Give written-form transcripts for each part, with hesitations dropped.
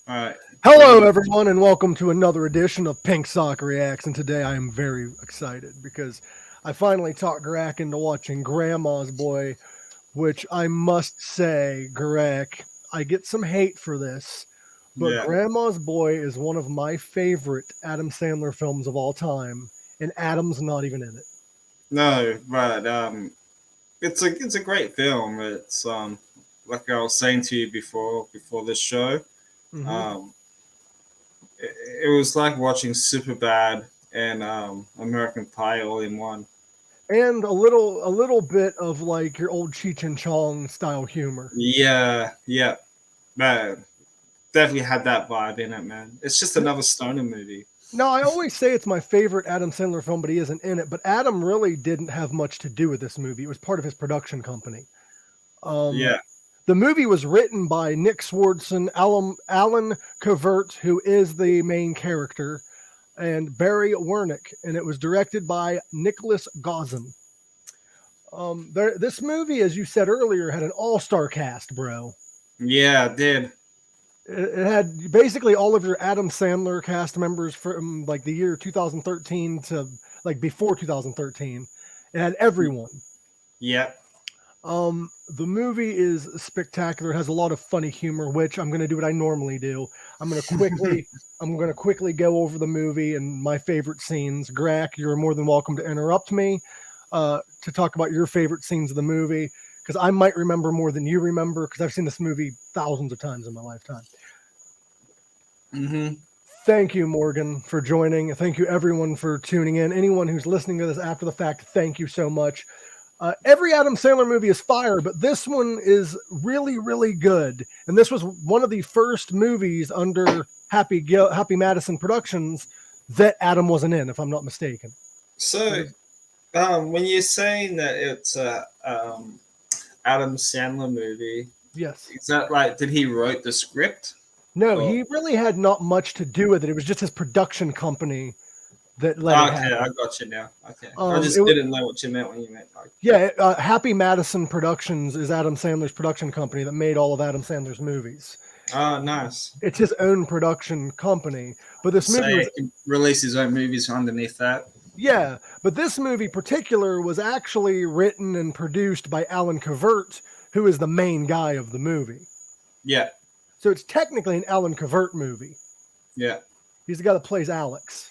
All right. Hello, everyone, and welcome to another edition of Pink Sock Reacts. And today I am very excited because I finally talked Gorak into watching Grandma's Boy, which I must say, Gorak, I get some hate for this, but Yeah. Grandma's Boy is one of my favorite Adam Sandler films of all time, and Adam's not even in it. No, but it's a great film. It's like I was saying to you before this show. Mhm. It was like watching Superbad and American Pie all in one. And a little bit of like your old Cheech and Chong style humor. Yeah, man, definitely had that vibe in it, man. It's just another stoner movie. No, I always say it's my favorite Adam Sandler film, but he isn't in it. But Adam really didn't have much to do with this movie. It was part of his production company. Yeah, The movie was written by Nick Swardson, Alan Covert, who is the main character, and Barry Wernick, and it was directed by Nicholas Gauzen. This movie, as you said earlier, had an all-star cast, bro. yeah, it did. It had basically all of your Adam Sandler cast members from like the year 2013 to like before 2013. It had everyone. Yeah, The movie is spectacular. It has a lot of funny humor, which I'm going to do what I normally do. I'm going to quickly go over the movie and my favorite scenes. Gorak, you're more than welcome to interrupt me to talk about your favorite scenes of the movie, because I might remember more than you remember, because I've seen this movie thousands of times in my lifetime. Mm-hmm. Thank you, Morgan, for joining. Thank you, everyone, for tuning in. Anyone who's listening to this after the fact, thank you so much. Every Adam Sandler movie is fire, but this one is really, really good. And this was one of the first movies under Happy Madison Productions that Adam wasn't in, if I'm not mistaken. So, when you're saying that it's a Adam Sandler movie, Yes. is that like, did he write the script? No, Oh. he really had not much to do with it. It was just his production company that let it happen. I got you now. Okay, I just didn't know what you meant when you meant like. Yeah, Happy Madison Productions is Adam Sandler's production company that made all of Adam Sandler's movies. Oh, nice. It's his own production company, but this movie he can release his own movies underneath that. Yeah, but this movie particular was actually written and produced by Alan Covert, who is the main guy of the movie. Yeah. So it's technically an Alan Covert movie. Yeah. He's the guy that plays Alex.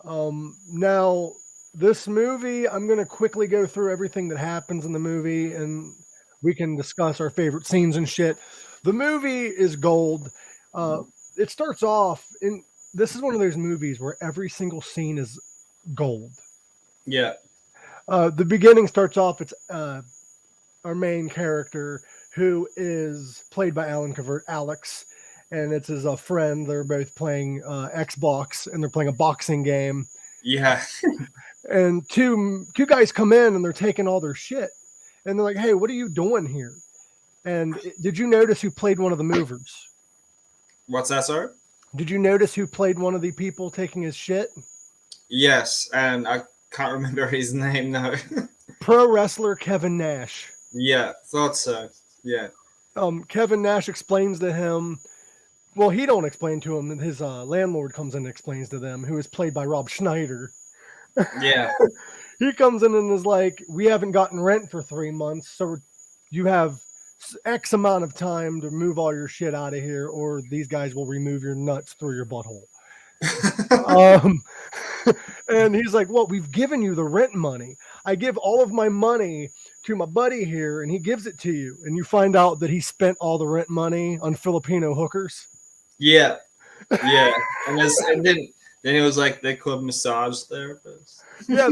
Now, this movie, I'm going to quickly go through everything that happens in the movie, and we can discuss our favorite scenes and shit. The movie is gold. It starts off, this is one of those movies where every single scene is gold. Yeah. The beginning starts off, it's our main character, who is played by Alan Covert, Alex, and it's his friend. They're both playing Xbox, and they're playing a boxing game. Yeah. And two guys come in, and they're taking all their shit. And they're like, hey, what are you doing here? And did you notice who played one of the movers? What's that, sir? Did you notice who played one of the people taking his shit? Yes, and I can't remember his name now. Pro wrestler Kevin Nash. Yeah, thought so. Yeah. Kevin Nash explains to him. Well, he don't explain to him. His landlord comes in and explains to them, who is played by Rob Schneider. Yeah. He comes in and is like, we haven't gotten rent for 3 months, so you have X amount of time to move all your shit out of here, or these guys will remove your nuts through your butthole. And he's like, well, we've given you the rent money. I give all of my money to my buddy here, and he gives it to you. And you find out that he spent all the rent money on Filipino hookers. Yeah. Yeah. And then it was like they called massage therapists. Yeah,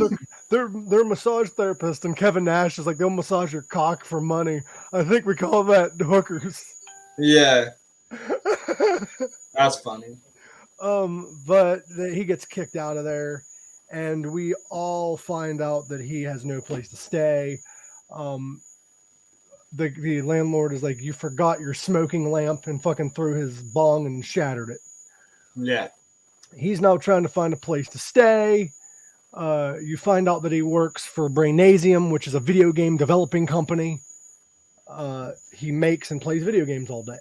they're massage therapists, and Kevin Nash is like, they'll massage your cock for money. I think we call that hookers. Yeah. That's funny. But he gets kicked out of there, and we all find out that he has no place to stay. The landlord is like, you forgot your smoking lamp, and fucking threw his bong and shattered it. Yeah. He's now trying to find a place to stay. You find out that he works for Brainasium, which is a video game developing company. He makes and plays video games all day.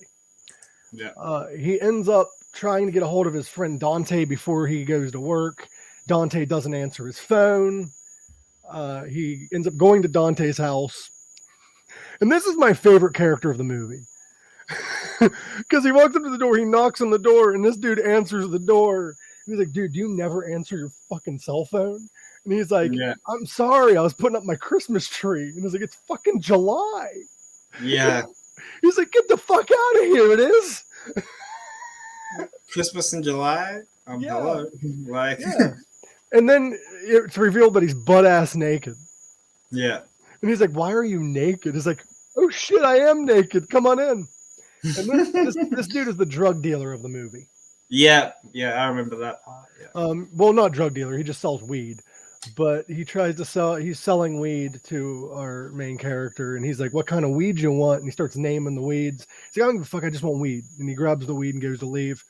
Yeah. He ends up trying to get a hold of his friend Dante before he goes to work. Dante doesn't answer his phone. He ends up going to Dante's house. And this is my favorite character of the movie. Because he walks up to the door, he knocks on the door, and this dude answers the door. He's like, dude, do you never answer your fucking cell phone? And he's like, Yeah. I'm sorry, I was putting up my Christmas tree. And he's like, it's fucking July. Yeah. He's like, get the fuck out of here, it is. Christmas in July? Yeah. Hello. Like, Yeah. And then it's revealed that he's butt-ass naked. yeah. And he's like, why are you naked? He's like, oh shit, I am naked. Come on in. And this dude is the drug dealer of the movie. Yeah. Yeah, I remember that part. Yeah. Well, not drug dealer. He just sells weed. But he tries to sell, he's selling weed to our main character. And he's like, what kind of weed you want? And he starts naming the weeds. He's like, I don't give a fuck. I just want weed. And he grabs the weed and goes to leave.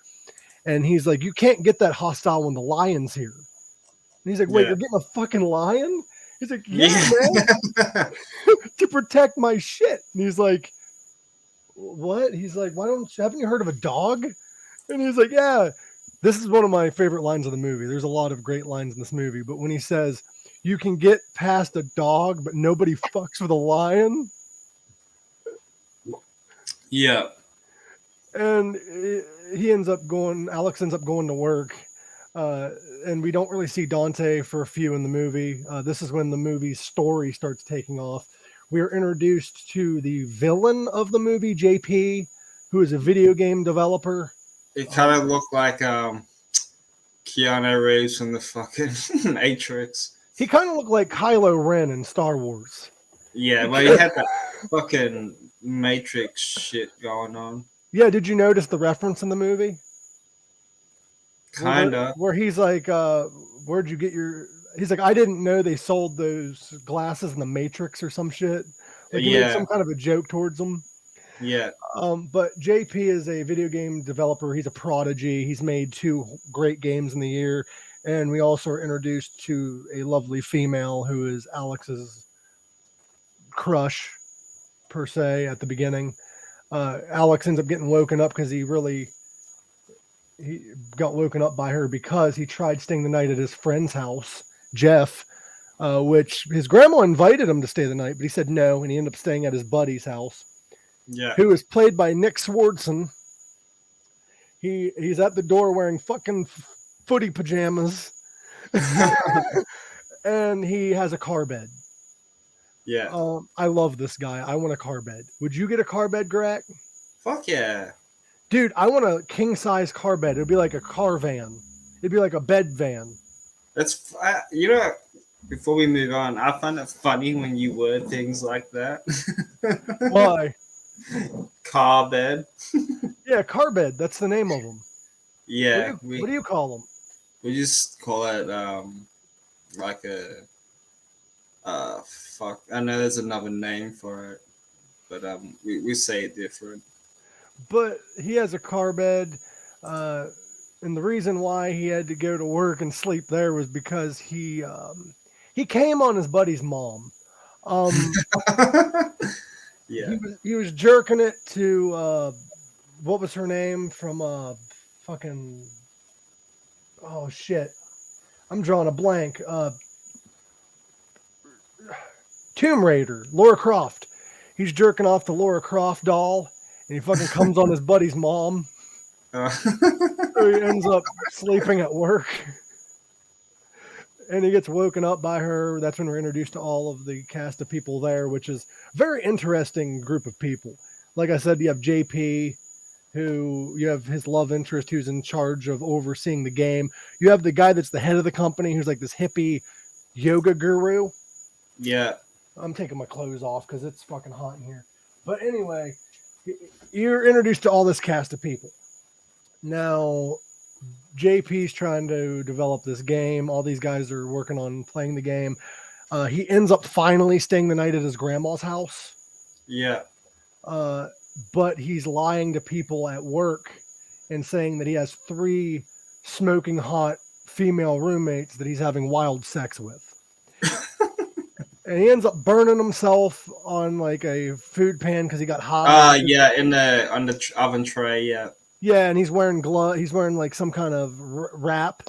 And he's like, you can't get that hostile when the lion's here. And he's like, wait, you're getting a fucking lion? He's like, yeah. Man. To protect my shit. And he's like, what? He's like, haven't you heard of a dog? And he's like, yeah. This is one of my favorite lines of the movie. There's a lot of great lines in this movie, but when he says, you can get past a dog, but nobody fucks with a lion. Yeah. And Alex ends up going to work. And we don't really see Dante for a few in the movie. This is when the movie's story starts taking off. We are introduced to the villain of the movie, JP, who is a video game developer. It kind of looked like Keanu Reeves from the fucking Matrix. He kind of looked like Kylo Ren in Star Wars. Yeah, well, he had that fucking Matrix shit going on. Yeah, did you notice the reference in the movie? Kinda. Where he's like, where'd you get your... He's like, I didn't know they sold those glasses in the Matrix or some shit. Like, he made some kind of a joke towards them. Yeah. But JP is a video game developer. He's a prodigy. He's made 2 great games in the year. And we also are introduced to a lovely female who is Alex's crush, per se, at the beginning. Alex ends up getting woken up because he got woken up by her because he tried staying the night at his friend's house, Jeff, which his grandma invited him to stay the night, but he said no, and he ended up staying at his buddy's house. Yeah. Who is played by Nick Swardson. He's at the door wearing fucking footy pajamas. And he has a car bed. Yeah. I love this guy. I want a car bed. Would you get a car bed, Gorak? Fuck yeah. Dude, I want a king size car bed. It'd be like a car van. It'd be like a bed van. That's before we move on, I find it funny when you word things like that. Why? Car bed. Yeah, car bed. That's the name of them. Yeah. What do you call them? We just call it like a fuck. I know there's another name for it, but we say it different. But he has a car bed, and the reason why he had to go to work and sleep there was because he came on his buddy's mom. Yeah. He was jerking it to what was her name from fucking... Oh shit, I'm drawing a blank. Tomb Raider, Lara Croft. He's jerking off the Lara Croft doll, and he fucking comes on his buddy's mom. So he ends up sleeping at work. And he gets woken up by her. That's when we're introduced to all of the cast of people there, which is a very interesting group of people. Like I said, you have JP, who you have his love interest, who's in charge of overseeing the game. You have the guy that's the head of the company, who's like this hippie yoga guru. Yeah. I'm taking my clothes off because it's fucking hot in here. But anyway, you're introduced to all this cast of people. Now, JP's trying to develop this game. All these guys are working on playing the game. He ends up finally staying the night at his grandma's house. Yeah. But he's lying to people at work and saying that he has 3 smoking hot female roommates that he's having wild sex with. And he ends up burning himself on like a food pan because he got hot. Yeah, on the oven tray. Yeah. Yeah, and he's wearing glove. He's wearing like some kind of wrap,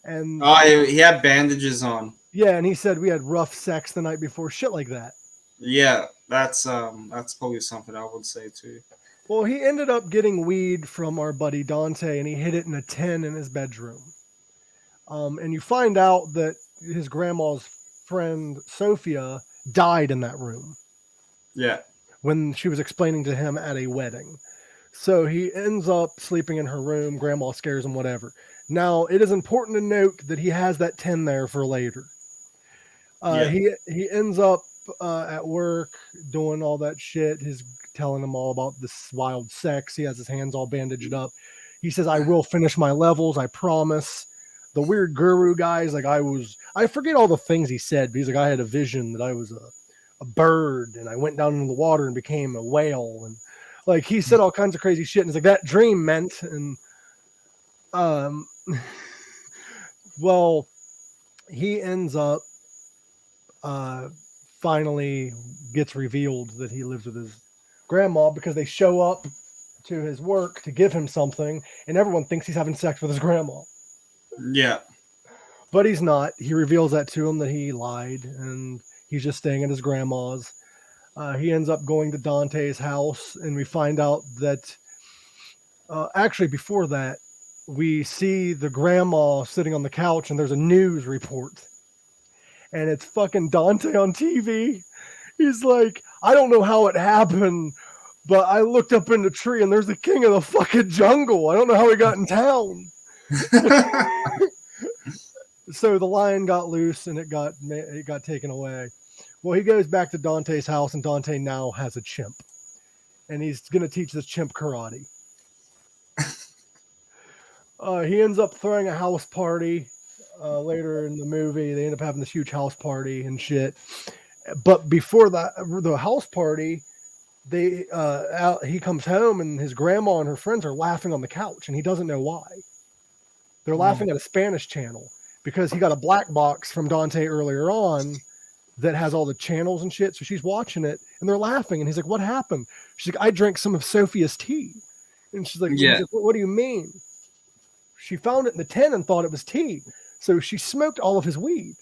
and He had bandages on. yeah, and he said we had rough sex the night before, shit like that. Yeah, that's probably something I would say too. Well, he ended up getting weed from our buddy Dante, and he hid it in a tin in his bedroom. And you find out that his grandma's friend Sophia died in that room. Yeah. When she was explaining to him at a wedding. So he ends up sleeping in her room. Grandma scares him, whatever. Now, it is important to note that he has that 10 there for later. He ends up at work doing all that shit. He's telling them all about this wild sex. He has his hands all bandaged up. He says, I will finish my levels. I promise. The weird guru guys, like I forget all the things he said, but he's like, I had a vision that I was a bird and I went down into the water and became a whale. And like, he said all kinds of crazy shit. And it's like that dream meant, and, well, he ends up, finally gets revealed that he lives with his grandma because they show up to his work to give him something and everyone thinks he's having sex with his grandma. Yeah. But he's not. He reveals that to him that he lied and he's just staying at his grandma's. He ends up going to Dante's house, and we find out that actually before that, we see the grandma sitting on the couch and there's a news report. And it's fucking Dante on TV. He's like, I don't know how it happened, but I looked up in the tree and there's the king of the fucking jungle. I don't know how he got in town. So the lion got loose and it got taken away. Well, he goes back to Dante's house, and Dante now has a chimp, and he's going to teach this chimp karate. He ends up throwing a house party later in the movie. They end up having this huge house party and shit. But before that, the house party, he comes home and his grandma and her friends are laughing on the couch, and he doesn't know why. They're laughing at a Spanish channel because he got a black box from Dante earlier on that has all the channels and shit. So she's watching it and they're laughing. And he's like, what happened? She's like, I drank some of Sophia's tea. And she's like, yeah. What do you mean? She found it in the tin and thought it was tea. So she smoked all of his weed.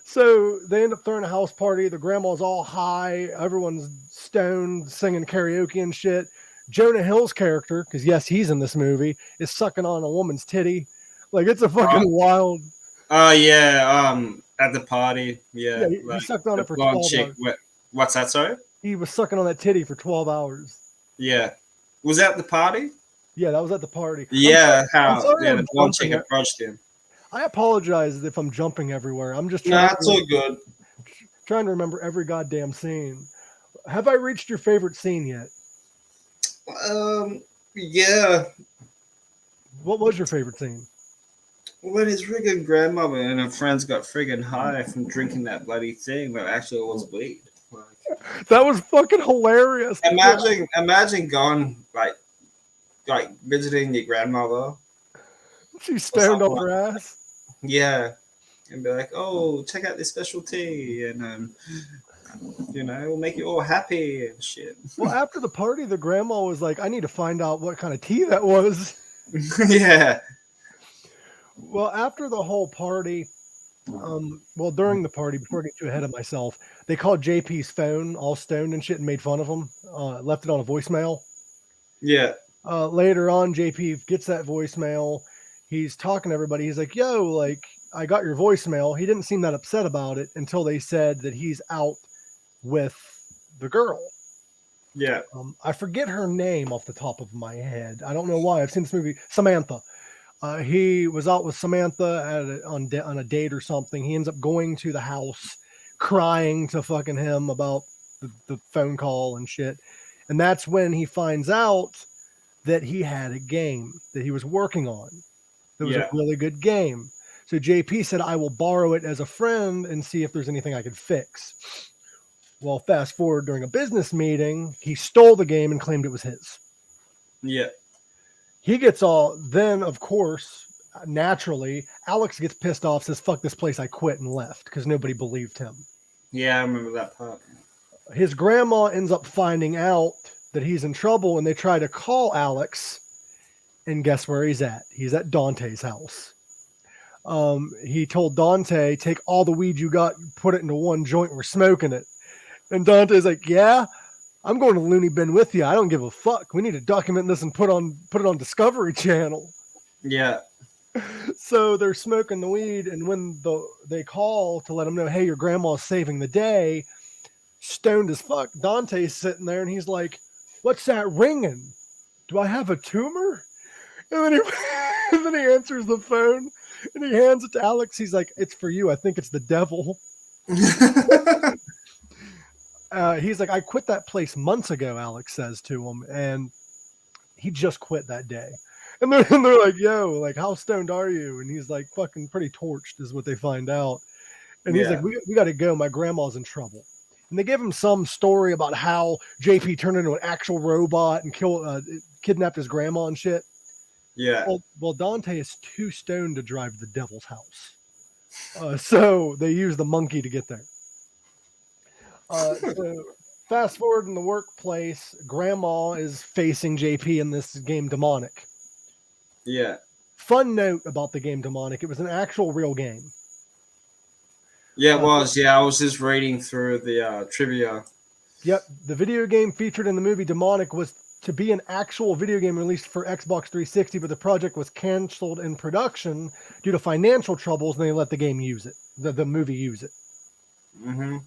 So they end up throwing a house party. The grandma's all high. Everyone's stoned, singing karaoke and shit. Jonah Hill's character, because yes, he's in this movie, is sucking on a woman's titty. Like, it's a fucking wild. At the party. Yeah, he sucked on it for 12 hours. What's that, sorry? He was sucking on that titty for 12 hours. Yeah. Was that the party? Yeah, that was at the party. Yeah, the blonde chick approached him. I apologize if I'm jumping everywhere. I'm just trying it's all good. Trying to remember every goddamn scene. Have I reached your favorite scene yet? Yeah. What was your favorite scene? When his friggin' grandmother and her friends got friggin' high from drinking that bloody thing, but actually it was weed. Like, that was fucking hilarious. Imagine going like visiting your grandmother. She stoned on her ass. Yeah, and be like, "Oh, check out this special tea," and we'll make you all happy and shit. Well, after the party, the grandma was like, "I need to find out what kind of tea that was." Yeah. Well, after the whole party, during the party, before I get too ahead of myself, they called JP's phone all stoned and shit and made fun of him. Left it on a voicemail. Yeah. Later on, JP gets that voicemail. He's talking to everybody. He's like, yo, like, I got your voicemail. He didn't seem that upset about it until they said that he's out with the girl. Yeah. I forget her name off the top of my head. I don't know why. I've seen this movie. Samantha. He was out with Samantha on a date or something. He ends up going to the house, crying to fucking him about the phone call and shit. And that's when he finds out that he had a game that he was working on. It was a really good game. So JP said, I will borrow it as a friend and see if there's anything I could fix. Well, fast forward during a business meeting, he stole the game and claimed it was his. Yeah. He gets then, of course, naturally, Alex gets pissed off, says, "Fuck this place, I quit," and left because nobody believed him. Yeah, I remember that part. His grandma ends up finding out that he's in trouble, and they try to call Alex, and guess where he's at? He's at Dante's house. He told Dante, "Take all the weed you got, put it into one joint, we're smoking it." And Dante's like, "Yeah, I'm going to Looney Bin with you. I don't give a fuck. We need to document this and put it on Discovery Channel." Yeah. So they're smoking the weed, and when they call to let him know, "Hey, your grandma's saving the day," stoned as fuck, Dante's sitting there, and he's like, "What's that ringing? Do I have a tumor?" And then and then he answers the phone, and he hands it to Alex. He's like, "It's for you. I think it's the devil." He's like, "I quit that place months ago," Alex says to him, and he just quit that day. And they're like, "Yo, like, how stoned are you?" And he's like, "Fucking pretty torched," is what they find out. And he's like, we got to go. My grandma's in trouble. And they give him some story about how JP turned into an actual robot and kidnapped his grandma and shit. Yeah. Well, Dante is too stoned to drive to the devil's house. So they use the monkey to get there. So fast forward in the workplace, grandma is facing JP in this game Demonic. Yeah. Fun note about the game Demonic, it was an actual real game. Yeah, it was. Yeah, I was just reading through the trivia. Yep. The video game featured in the movie Demonic was to be an actual video game released for Xbox 360, but the project was canceled in production due to financial troubles, and they let the game use it, the movie use it. Mm-hmm.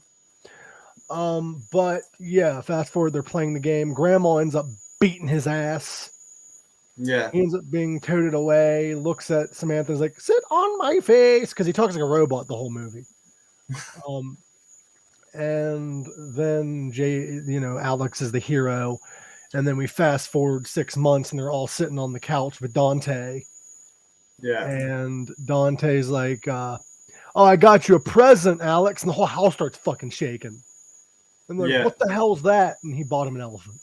But yeah, fast forward, they're playing the game. Grandma ends up beating his ass. Yeah. He ends up being toted away, looks at Samantha's like, "Sit on my face," because he talks like a robot the whole movie. And then Alex is the hero. And then we fast forward 6 months, and they're all sitting on the couch with Dante. Yeah. And Dante's like, "Oh, I got you a present, Alex." And the whole house starts fucking shaking. And they're like, "What the hell's that?" And he bought him an elephant.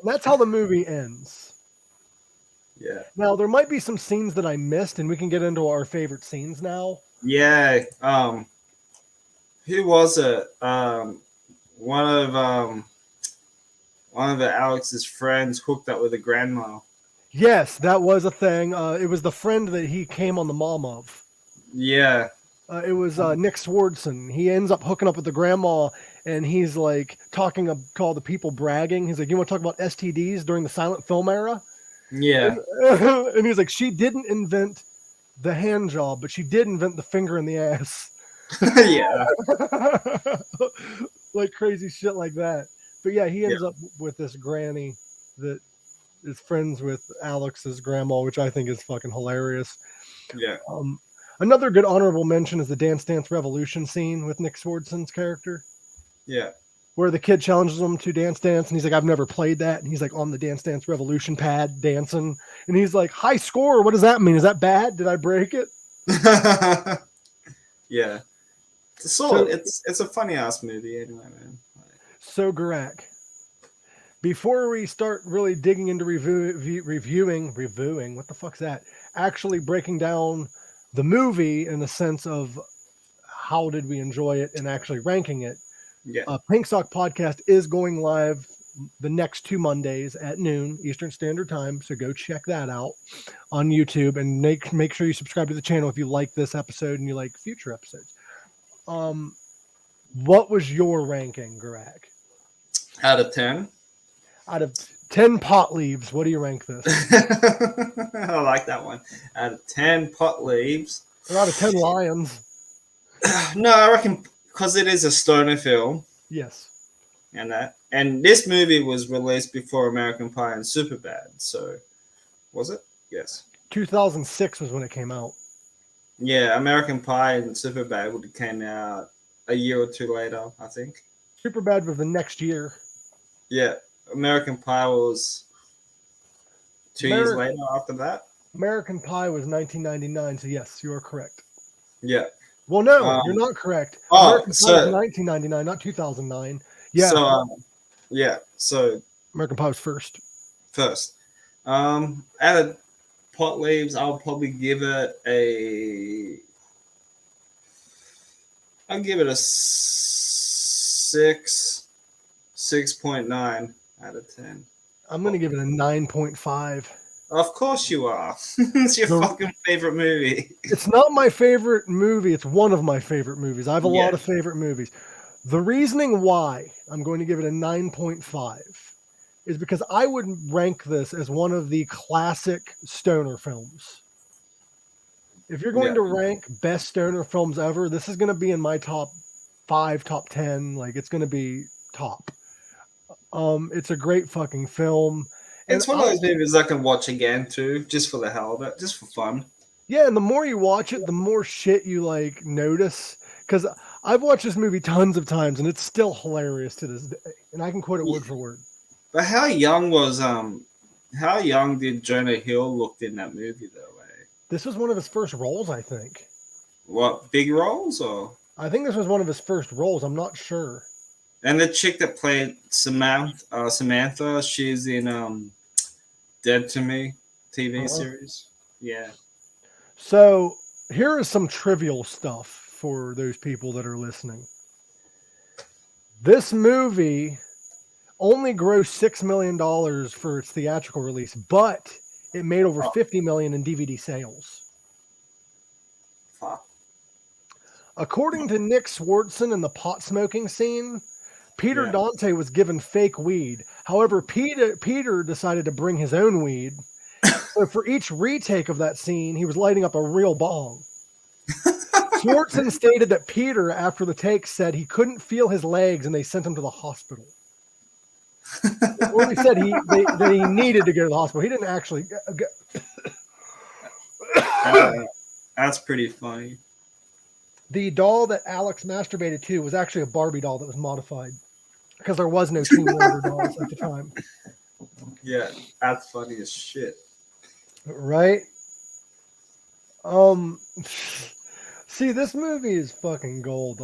And that's how the movie ends. Yeah. Now, there might be some scenes that I missed, and we can get into our favorite scenes now. Yeah. Who was it? One of the Alex's friends hooked up with a grandma. Yes, that was a thing. It was the friend that he came on the mom of. Yeah. It was Nick Swardson. He ends up hooking up with the grandma, and he's like call the people bragging. He's like, "You want to talk about STDs during the silent film era?" Yeah. And he's like, "She didn't invent the hand job, but she did invent the finger in the ass." Yeah. Like crazy shit like that. But yeah, he ends up with this granny that is friends with Alex's grandma, which I think is fucking hilarious. Yeah. Another good honorable mention is the Dance Dance Revolution scene with Nick Swardson's character. Yeah. Where the kid challenges him to Dance Dance, and he's like, "I've never played that." And he's like on the Dance Dance Revolution pad dancing. And he's like, "High score, what does that mean? Is that bad? Did I break it?" Yeah. So it's a funny ass movie anyway, man. So Gorak, before we start really digging into reviewing, what the fuck's that? Actually breaking down the movie in the sense of how did we enjoy it and actually ranking it. Yeah. Pink Sock Podcast is going live the next 2 Mondays at noon Eastern Standard Time. So go check that out on YouTube and make sure you subscribe to the channel if you like this episode and you like future episodes. What was your ranking, Gorak? Out of 10? Out of 10 pot leaves, what do you rank this? I like that one. Out of 10 pot leaves. Or out of 10 lions? No, I reckon because it is a stoner film. Yes. And this movie was released before American Pie and Superbad. So, was it? Yes. 2006 was when it came out. Yeah, American Pie and Superbad would have came out a year or two later, I think. Superbad was the next year. Yeah, American Pie was 2 years later after that. American Pie was 1999, so yes, you are correct. Yeah. Well, no, you're not correct. American Pie was 1999, not 2009. Yeah. So, So American Pie was first. Out of Pot Leaves, I'll probably give it a. I'll give it a 6.9 out of 10. I'm going to give it a 9.5. Of course you are. It's your fucking favorite movie. It's not my favorite movie. It's one of my favorite movies. I have a lot of favorite movies. The reasoning why I'm going to give it a 9.5 is because I would rank this as one of the classic stoner films. If you're going to rank best stoner films ever, this is going to be in my top 5, top 10. Like, it's going to be top. It's a great fucking film. It's one of those movies I can watch again too, just for the hell of it, just for fun. Yeah, and the more you watch it, the more shit you like notice. Because I've watched this movie tons of times, and it's still hilarious to this day. And I can quote it word for word. But how young did Jonah Hill look in that movie though? This was one of his first roles, I think. What, big roles or? I think this was one of his first roles. I'm not sure. And the chick that played Samantha, she's in Dead to Me TV series. Yeah. So here is some trivial stuff for those people that are listening. This movie only grossed $6 million for its theatrical release, but it made over $50 million in DVD sales. Fuck. According to Nick Swardson in the pot smoking scene, Peter Dante was given fake weed. However, Peter decided to bring his own weed. So for each retake of that scene, he was lighting up a real bong. Swardson stated that Peter, after the take, said he couldn't feel his legs and they sent him to the hospital. Or he said that he needed to go to the hospital. He didn't actually go. That's pretty funny. The doll that Alex masturbated to was actually a Barbie doll that was modified because there was no Teen Wonder dolls at the time. Yeah, that's funny as shit. Right? See, this movie is fucking gold.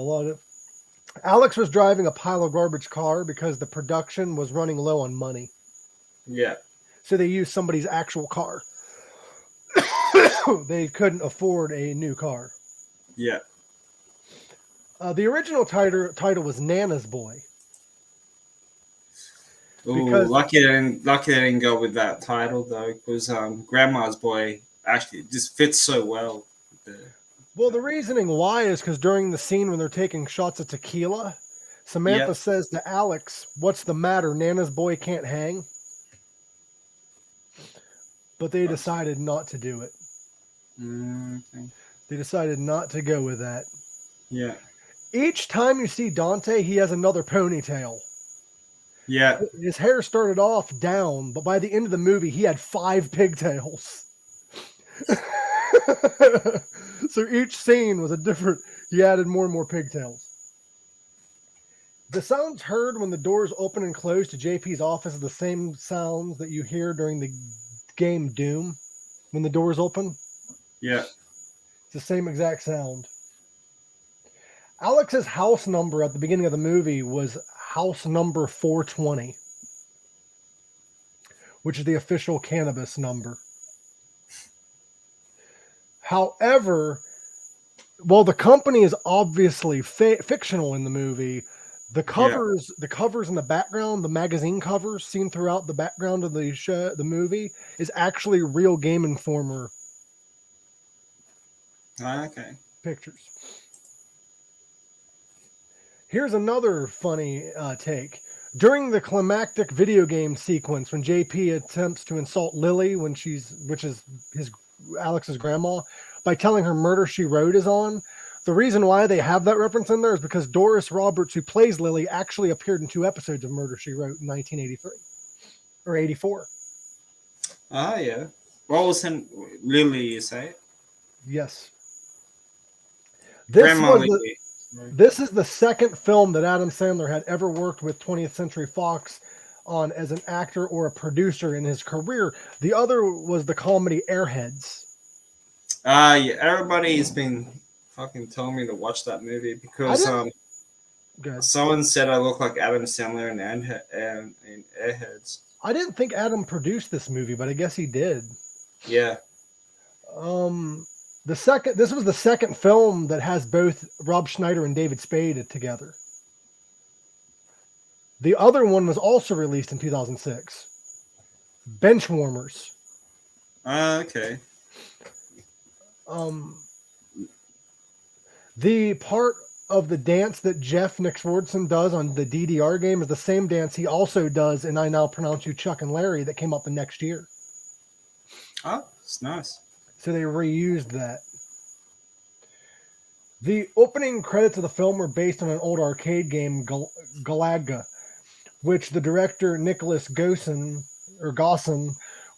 Alex was driving a pile of garbage car because the production was running low on money. Yeah. So they used somebody's actual car. They couldn't afford a new car. Yeah. The original title was Nana's Boy. Ooh, lucky I didn't go with that title though, because Grandma's Boy actually just fits so well. Well, the reasoning why is because during the scene when they're taking shots of tequila, Samantha says to Alex, "What's the matter? Nana's boy can't hang." But they decided not to do it. Okay. They decided not to go with that. Yeah. Each time you see Dante, he has another ponytail. Yeah. His hair started off down, but by the end of the movie, he had 5 pigtails. So each scene was a different, he added more and more pigtails. The sounds heard when the doors open and close to JP's office are the same sounds that you hear during the game Doom when the doors open. Yeah. It's the same exact sound. Alex's house number at the beginning of the movie was house number 420, which is the official cannabis number. However, while the company is obviously fictional in the movie, the covers in the background, the magazine covers seen throughout the background of the show, the movie, is actually real Game Informer pictures. Here's another funny take. During the climactic video game sequence, when JP attempts to insult Lily, which is Alex's grandma, by telling her Murder, She Wrote is on, the reason why they have that reference in there is because Doris Roberts, who plays Lily, actually appeared in 2 episodes of Murder, She Wrote in 1983 or 84. Ah, yeah. What was him? Lily, you say? Yes. This is the second film that Adam Sandler had ever worked with 20th Century Fox on as an actor or a producer in his career. The other was the comedy Airheads. Yeah. Everybody's been fucking telling me to watch that movie because someone said I look like Adam Sandler in Airheads. I didn't think Adam produced this movie, but I guess he did. Yeah. This was the second film that has both Rob Schneider and David Spade together. The other one was also released in 2006. Benchwarmers. Okay. The part of the dance that Jeff Nick Swardson does on the DDR game is the same dance he also does in I Now Pronounce You Chuck and Larry that came out the next year. Oh, it's nice. So they reused that. The opening credits of the film were based on an old arcade game, Galaga, which the director Nicholas Gosson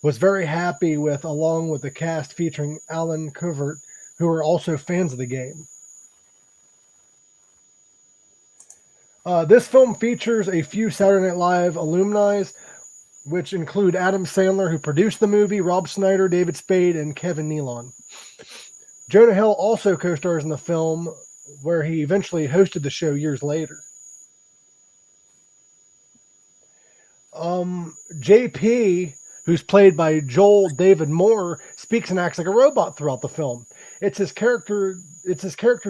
was very happy with, along with the cast featuring Alan Covert, who are also fans of the game. This film features a few Saturday Night Live alumni, which include Adam Sandler, who produced the movie, Rob Schneider, David Spade, and Kevin Nealon. Jonah Hill also co-stars in the film, where he eventually hosted the show years later. JP, who's played by Joel David Moore, speaks and acts like a robot throughout the film. It's his character's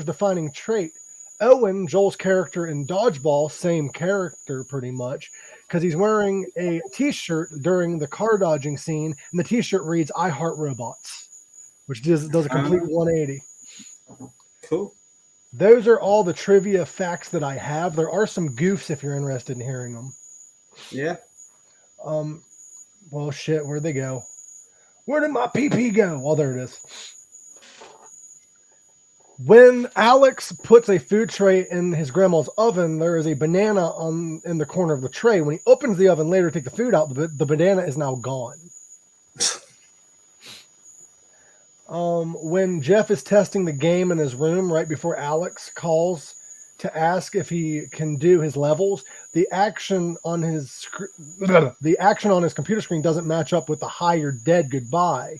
defining trait. Owen, Joel's character in Dodgeball, same character pretty much, because he's wearing a t-shirt during the car dodging scene, and the t-shirt reads "I Heart Robots," which does a complete 180. Cool. Those are all the trivia facts that I have. There are some goofs if you're interested in hearing them. Yeah. Well, shit, where'd they go? Where did my PP go? Oh, there it is. When Alex puts a food tray in his grandma's oven, there is a banana in the corner of the tray. When he opens the oven later to take the food out, the banana is now gone. When Jeff is testing the game in his room right before Alex calls to ask if he can do his levels, the action on his computer screen doesn't match up with the "Hi, you're dead, goodbye,"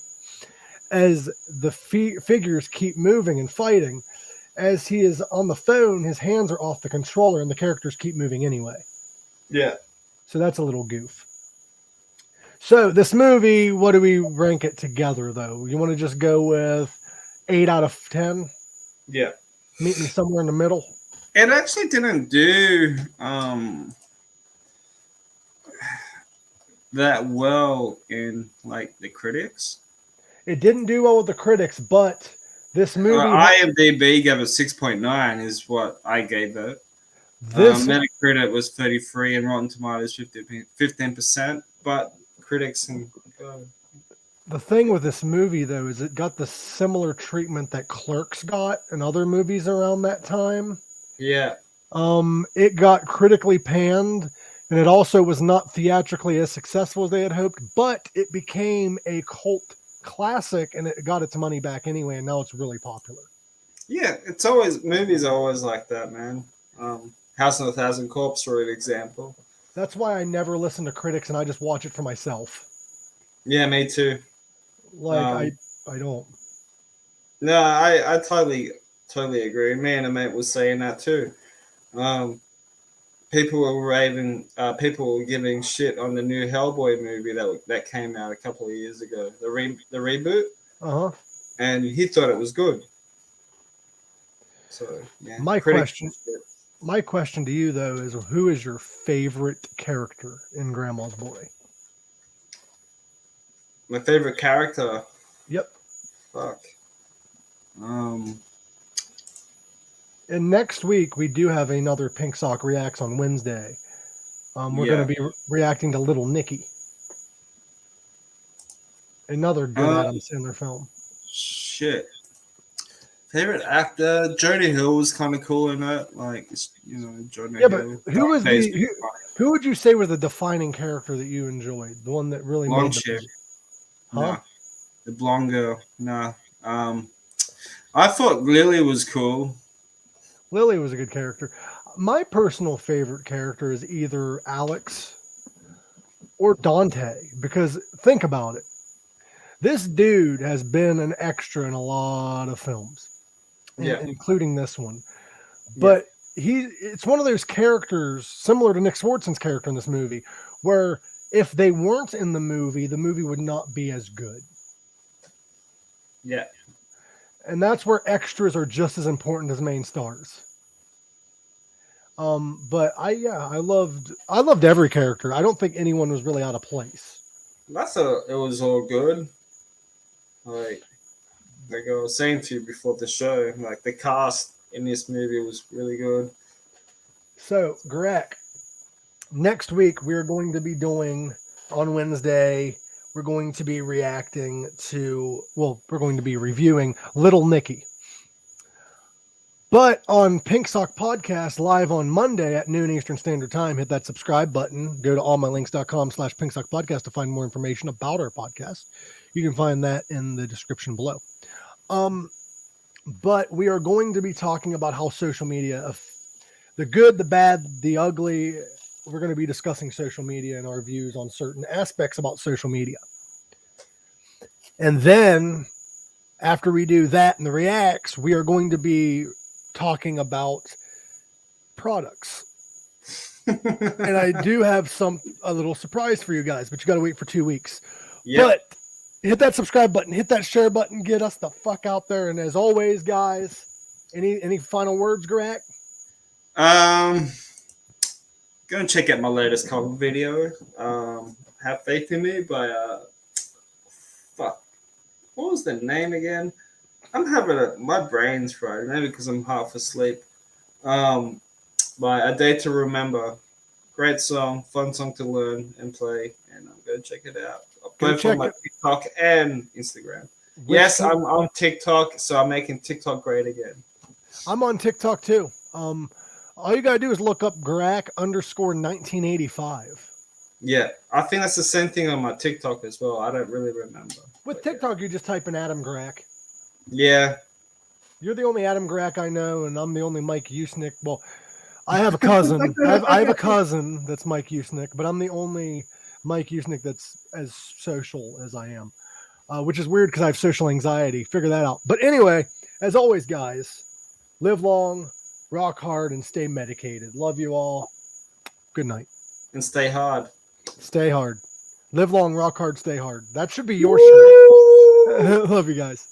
as the figures keep moving and fighting. As he is on the phone, his hands are off the controller and the characters keep moving anyway. Yeah. So that's a little goof. So this movie, what do we rank it together, though? You want to just go with 8 out of 10? Yeah. Meet me somewhere in the middle? It actually didn't do that well in like the critics. It didn't do well with the critics, but this movie... IMDb gave it 6.9 is what I gave it. Metacritic was 33 and Rotten Tomatoes 15%, but critics and... The thing with this movie, though, is it got the similar treatment that Clerks got and other movies around that time. Yeah. It got critically panned, and it also was not theatrically as successful as they had hoped, but it became a cult classic, and it got its money back anyway, and now it's really popular. Yeah, movies are always like that, man. House of a Thousand Corpses for an example. That's why I never listen to critics, and I just watch it for myself. Yeah, me too. I don't. No, I totally agree. Me and a mate was saying that too. People were giving shit on the new Hellboy movie that came out a couple of years ago, the reboot. And he thought it was good. So yeah. My question to you, though, is who is your favorite character in Grandma's Boy? My favorite character. Yep. Fuck. And next week we do have another Pink Sock Reacts on Wednesday. We're going to be reacting to Little Nicky. Another good Adam Sandler film. Shit. Favorite actor? Jonah Hill was kind of cool in that. Like, Jonah Hill. But who would you say was the defining character that you enjoyed? The one that really Blonde made chick. Huh? No. The blonde girl. No. I thought Lily was cool. Lily was a good character. My personal favorite character is either Alex or Dante, because think about it. This dude has been an extra in a lot of films, including this one. But it's one of those characters similar to Nick Swardson's character in this movie, where if they weren't in the movie would not be as good. Yeah. And that's where extras are just as important as main stars. But I loved every character. I don't think anyone was really out of place. It was all good. Like I was saying to you before the show, like the cast in this movie was really good. So, Gorak, next week we're going to be doing on Wednesday. We're going to be reviewing Little Nicky. But on Pink Sock Podcast, live on Monday at noon Eastern Standard Time, hit that subscribe button. Go to allmylinks.com/Pink Sock Podcast to find more information about our podcast. You can find that in the description below. But we are going to be talking about how social media, the good, the bad, the ugly, we're going to be discussing social media and our views on certain aspects about social media. And then after we do that and the reacts, we are going to be talking about products. And I do have a little surprise for you guys, but you got to wait for 2 weeks. Yep. But hit that subscribe button, hit that share button, get us the fuck out there. And as always, guys, any final words, Gorak? Go and check out my latest cover video. Have Faith in Me by what was the name again? I'm having my brain's fried, maybe because I'm half asleep. By A Day to Remember. Great song, fun song to learn and play, and I'm going to check it out. Both on my TikTok and Instagram. Yes, I'm on TikTok, so I'm making TikTok great again. I'm on TikTok too. All you got to do is look up Gorak_1985. Yeah, I think that's the same thing on my TikTok as well. I don't really remember. With TikTok, you just type in Adam Gorak. Yeah. You're the only Adam Gorak I know, and I'm the only Mike Usenick. Well, I have a cousin. I have a cousin that's Mike Usenick, but I'm the only Mike Usenick that's as social as I am, which is weird because I have social anxiety. Figure that out. But anyway, as always, guys, live long, rock hard, and stay medicated. Love you all. Good night. And stay hard. Stay hard. Live long, rock hard, stay hard. That should be your shirt. Love you guys.